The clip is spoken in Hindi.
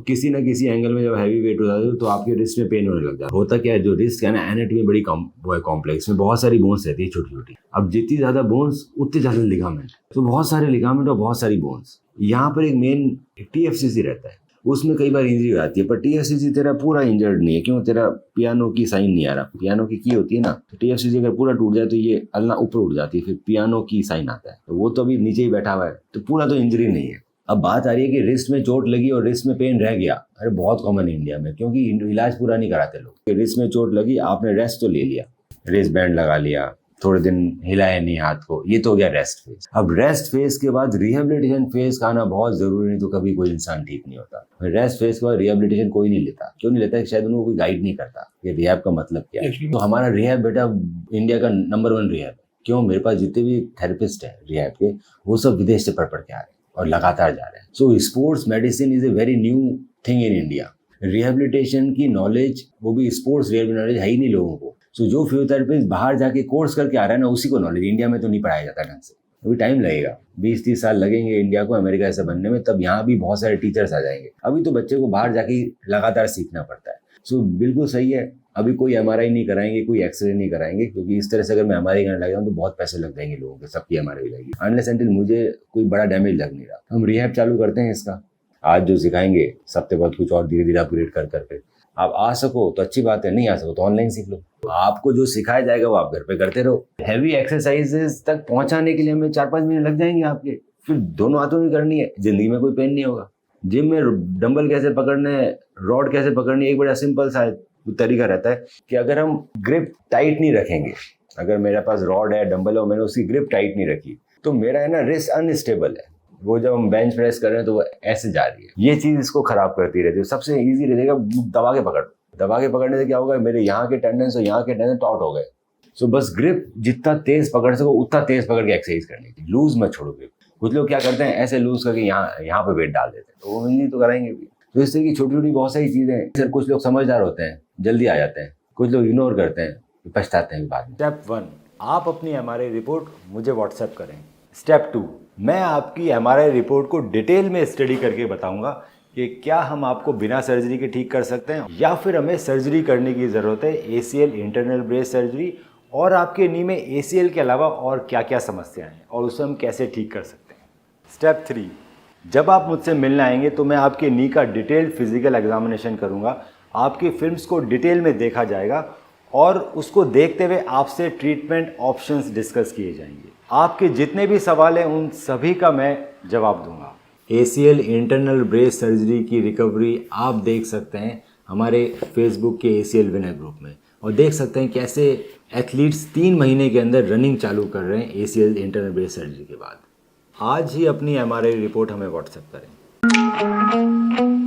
किसी ना किसी एंगल में जब हैवी वेट हो जाते हो तो आपके रिस्ट में पेन होने लग जाता है। होता क्या है, जो रिस्ट है ना, एनाटॉमी बड़ी वो है कॉम्प्लेक्स, में बहुत सारी बोन्स रहती है छोटी छोटी। अब जितनी ज्यादा बोन्स उतने ज्यादा लिगामेंट, तो बहुत सारे लिगामेंट और बहुत सारी बोन्स। यहाँ पर एक मेन TFCC रहता है, उसमें कई बार इंजरी आती है, पर TFCC तेरा पूरा इंजर्ड नहीं है। क्यों? तेरा पियानो की साइन नहीं आ रहा, पियानो की होती है ना, तो TFCC अगर पूरा टूट जाए तो ये अलना ऊपर उठ जाती है, फिर पियानो की साइन आता है, तो वो तो अभी नीचे ही बैठा हुआ है, तो पूरा तो इंजरी नहीं है। अब बात आ रही है कि रिस्ट में चोट लगी और रिस्ट में पेन रह गया। अरे बहुत कॉमन है इंडिया में, क्योंकि इलाज पूरा नहीं कराते लोग। रिस्ट में चोट लगी, आपने रेस्ट तो ले लिया, रेस्ट बैंड लगा लिया, थोड़े दिन हिलाया नहीं हाथ को, ये तो हो गया रेस्ट फेज। अब रेस्ट फेज के बाद रिहेबिलिटेशन फेज का आना बहुत जरूरी, नहीं तो कभी कोई इंसान ठीक नहीं होता। रेस्ट फेज के बाद रिहेबिलिटेशन कोई नहीं लेता। क्यों नहीं लेता? शायद उनको कोई गाइड नहीं करता कि रिहैब का मतलब क्या है। तो हमारा रिहैब बेटा इंडिया का नंबर 1 रिहैब है। क्यों? मेरे पास जितने भी थेरेपिस्ट है रिहैब के, वो सब विदेश से पढ़ के आ रहे हैं और लगातार जा रहे हैं। So sports medicine is a very new thing in India. Rehabilitation की नॉलेज, वो भी स्पोर्ट्स रिहेबिलिटेशन नॉलेज है ही नहीं लोगों को। सो जो फिजियोथेरेपिस्ट बाहर जाके कोर्स करके आ रहा है ना, उसी को नॉलेज। इंडिया में तो नहीं पढ़ाया जाता ढंग से, अभी टाइम लगेगा, 20-30 साल लगेंगे इंडिया को अमेरिका ऐसा बनने में, तब यहाँ भी बहुत सारे टीचर्स आ जाएंगे। अभी तो बच्चे को बाहर जाके लगातार सीखना पड़ता है। सो बिल्कुल सही है, अभी कोई MRI नहीं कराएंगे, कोई एक्सरे नहीं कराएंगे, क्योंकि इस तरह से अगर मैं MRI करने लग जाऊँ तो बहुत पैसे लग जाएंगे लोगों के, सबकी MRI हो जाएगी। अनलेस अनटिल मुझे कोई बड़ा डैमेज लग नहीं रहा, हम रिहैब चालू करते हैं इसका। आज जो सिखाएंगे, सप्ताह बाद कुछ और धीरे धीरे अपग्रेड कर करके। आप आ सको तो अच्छी बात है, नहीं आ सको तो ऑनलाइन सीख लो। तो आपको जो सिखाया जाएगा वो आप घर पे करते रहो। हैवी एक्सरसाइजेस तक पहुंचाने के लिए हमें 4-5 मिनट लग जाएंगे आपके, फिर दोनों हाथों में करनी है, जिंदगी में कोई पेन नहीं होगा। जिम में डंबल कैसे पकड़ने, रॉड कैसे पकड़नी, एक बड़ा सिंपल सा तरीका रहता है कि अगर हम ग्रिप टाइट नहीं रखेंगे, अगर मेरे पास रॉड है, डंबल है और मैंने उसकी ग्रिप टाइट नहीं रखी, तो मेरा है ना रिस्ट अनस्टेबल है। वो जब हम बेंच प्रेस कर रहे हैं तो वो ऐसे जा रही है, ये चीज इसको खराब करती रहती है। सबसे इजी रहेगा दबा के पकड़। दबा के पकड़ने से क्या होगा, मेरे यहाँ के टेंडेंस और यहाँ के टेंडेंस टॉट हो गए। सो बस ग्रिप जितना तेज पकड़ सको उतना तेज पकड़ के एक्सरसाइज करनी थी, लूज मत छोड़ो ग्रिप। कुछ लोग क्या करते हैं, ऐसे लूज करके यहाँ पे वेट डाल देते हैं, तो वो इंजरी तो कराएंगे भी। तो इस तरह की छोटी छोटी बहुत सारी चीजें हैं। सर कुछ लोग समझदार होते हैं, जल्दी आ जाते हैं, कुछ लोग इग्नोर करते हैं, पछताते हैं बाद में। स्टेप 1, आप अपनी MRI रिपोर्ट मुझे व्हाट्सएप करें। स्टेप 2, मैं आपकी MRI रिपोर्ट को डिटेल में स्टडी करके बताऊंगा कि क्या हम आपको बिना सर्जरी के ठीक कर सकते हैं या फिर हमें सर्जरी करने की ज़रूरत है, ACL इंटरनल ब्रेस सर्जरी, और आपके नी में ACL के अलावा और क्या क्या समस्याएं हैं और उसे हम कैसे ठीक कर सकते हैं। स्टेप 3, जब आप मुझसे मिलने आएंगे तो मैं आपके नी का डिटेल्ड फिजिकल एग्जामिनेशन करूंगा, आपकी फिल्म्स को डिटेल में देखा जाएगा और उसको देखते हुए आपसे ट्रीटमेंट ऑप्शंस डिस्कस किए जाएंगे। आपके जितने भी सवाल हैं उन सभी का मैं जवाब दूंगा। ACL इंटरनल ब्रेस सर्जरी की रिकवरी आप देख सकते हैं हमारे फेसबुक के ACL विनर ग्रुप में, और देख सकते हैं कैसे एथलीट्स 3 महीने के अंदर रनिंग चालू कर रहे हैं ACL इंटरनल ब्रेस सर्जरी के बाद। आज ही अपनी MRI रिपोर्ट हमें व्हाट्सएप करें।